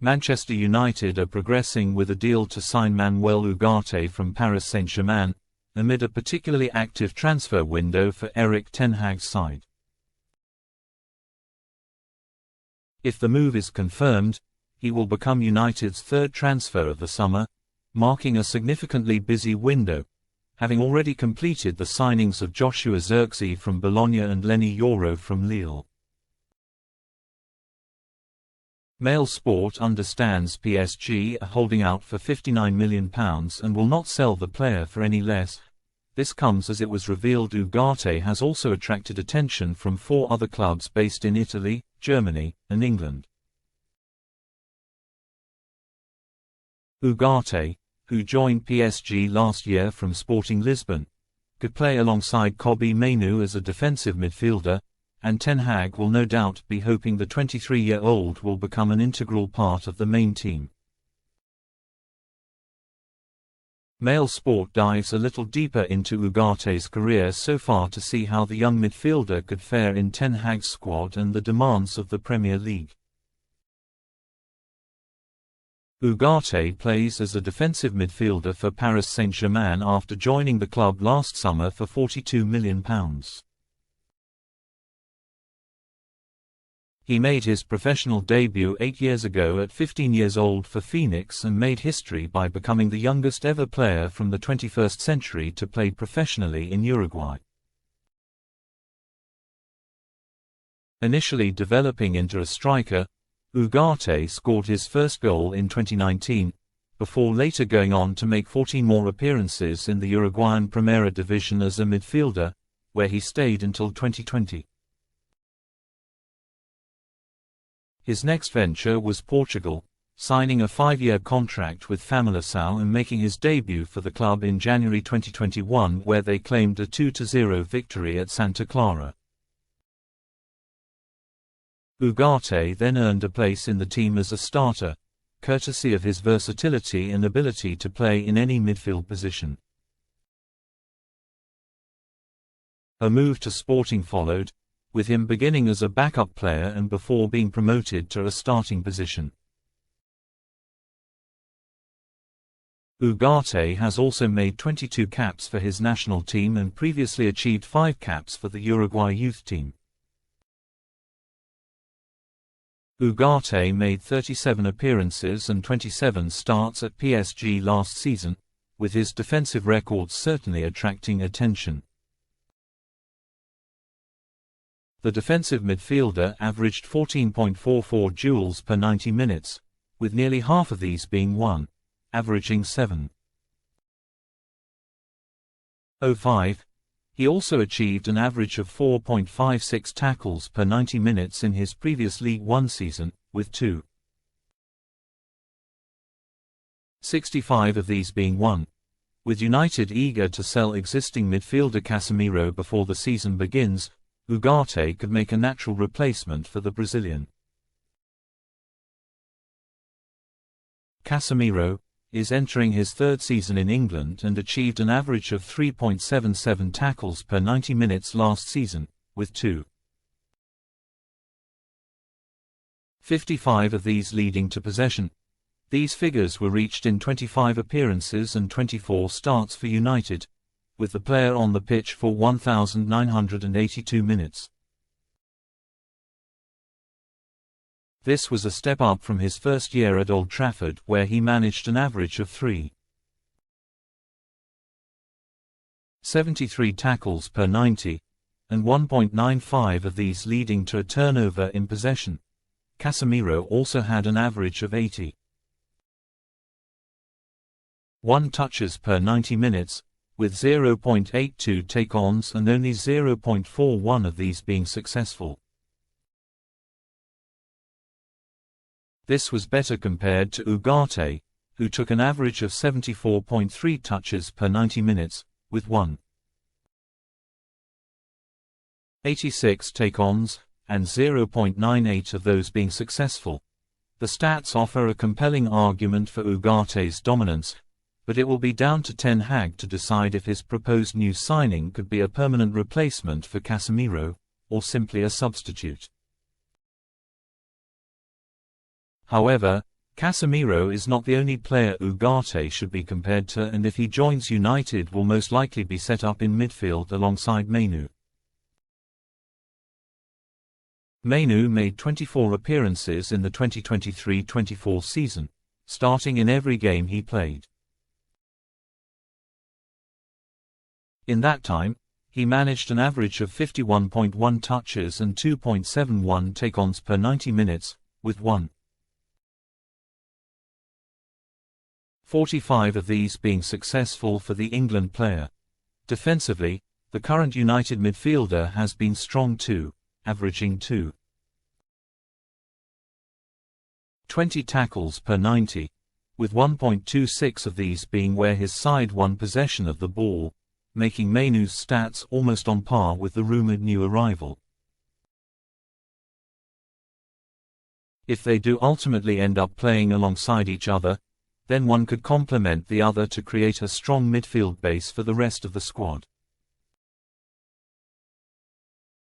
Manchester United are progressing with a deal to sign Manuel Ugarte from Paris Saint-Germain, amid a particularly active transfer window for Erik ten Hag's side. If the move is confirmed, he will become United's third transfer of the summer, marking a significantly busy window, having already completed the signings of Joshua Zirkzee from Bologna and Lenny Yoro from Lille. Mail Sport understands PSG are holding out for £59 million and will not sell the player for any less. This comes as it was revealed Ugarte has also attracted attention from 4 other clubs based in Italy, Germany, and England. Ugarte, who joined PSG last year from Sporting Lisbon, could play alongside Kobbie Mainoo as a defensive midfielder, and Ten Hag will no doubt be hoping the 23-year-old will become an integral part of the main team. Mail Sport dives a little deeper into Ugarte's career so far to see how the young midfielder could fare in Ten Hag's squad and the demands of the Premier League. Ugarte plays as a defensive midfielder for Paris Saint-Germain after joining the club last summer for £42 million. He made his professional debut 8 years ago at 15 years old for Phoenix and made history by becoming the youngest ever player from the 21st century to play professionally in Uruguay. Initially developing into a striker, Ugarte scored his first goal in 2019, before later going on to make 14 more appearances in the Uruguayan Primera Division as a midfielder, where he stayed until 2020. His next venture was Portugal, signing a 5-year contract with Famalicão and making his debut for the club in January 2021 where they claimed a 2-0 victory at Santa Clara. Ugarte then earned a place in the team as a starter, courtesy of his versatility and ability to play in any midfield position. A move to Sporting followed, with him beginning as a backup player and before being promoted to a starting position. Ugarte has also made 22 caps for his national team and previously achieved 5 caps for the Uruguay youth team. Ugarte made 37 appearances and 27 starts at PSG last season, with his defensive records certainly attracting attention. The defensive midfielder averaged 14.44 duels per 90 minutes, with nearly half of these being won, averaging 7.05. He also achieved an average of 4.56 tackles per 90 minutes in his previous League One season, with 2.65 of these being won. With United eager to sell existing midfielder Casemiro before the season begins, Ugarte could make a natural replacement for the Brazilian. Casemiro is entering his 3rd season in England and achieved an average of 3.77 tackles per 90 minutes last season, with 2.55 of these leading to possession. These figures were reached in 25 appearances and 24 starts for United, with the player on the pitch for 1,982 minutes. This was a step up from his first year at Old Trafford where he managed an average of 3.73 tackles per 90, and 1.95 of these leading to a turnover in possession. Casemiro also had an average of 81 touches per 90 minutes, with 0.82 take-ons and only 0.41 of these being successful. This was better compared to Ugarte, who took an average of 74.3 touches per 90 minutes, with 1.86 take-ons, and 0.98 of those being successful. The stats offer a compelling argument for Ugarte's dominance, but it will be down to Ten Hag to decide if his proposed new signing could be a permanent replacement for Casemiro, or simply a substitute. However, Casemiro is not the only player Ugarte should be compared to, and if he joins United will most likely be set up in midfield alongside Manuel. Manuel made 24 appearances in the 2023-24 season, starting in every game he played. In that time, he managed an average of 51.1 touches and 2.71 take-ons per 90 minutes, with 1.45 of these being successful for the England player. Defensively, the current United midfielder has been strong too, averaging 2.20 tackles per 90, with 1.26 of these being where his side won possession of the ball, making Manu's stats almost on par with the rumoured new arrival. If they do ultimately end up playing alongside each other, then one could complement the other to create a strong midfield base for the rest of the squad.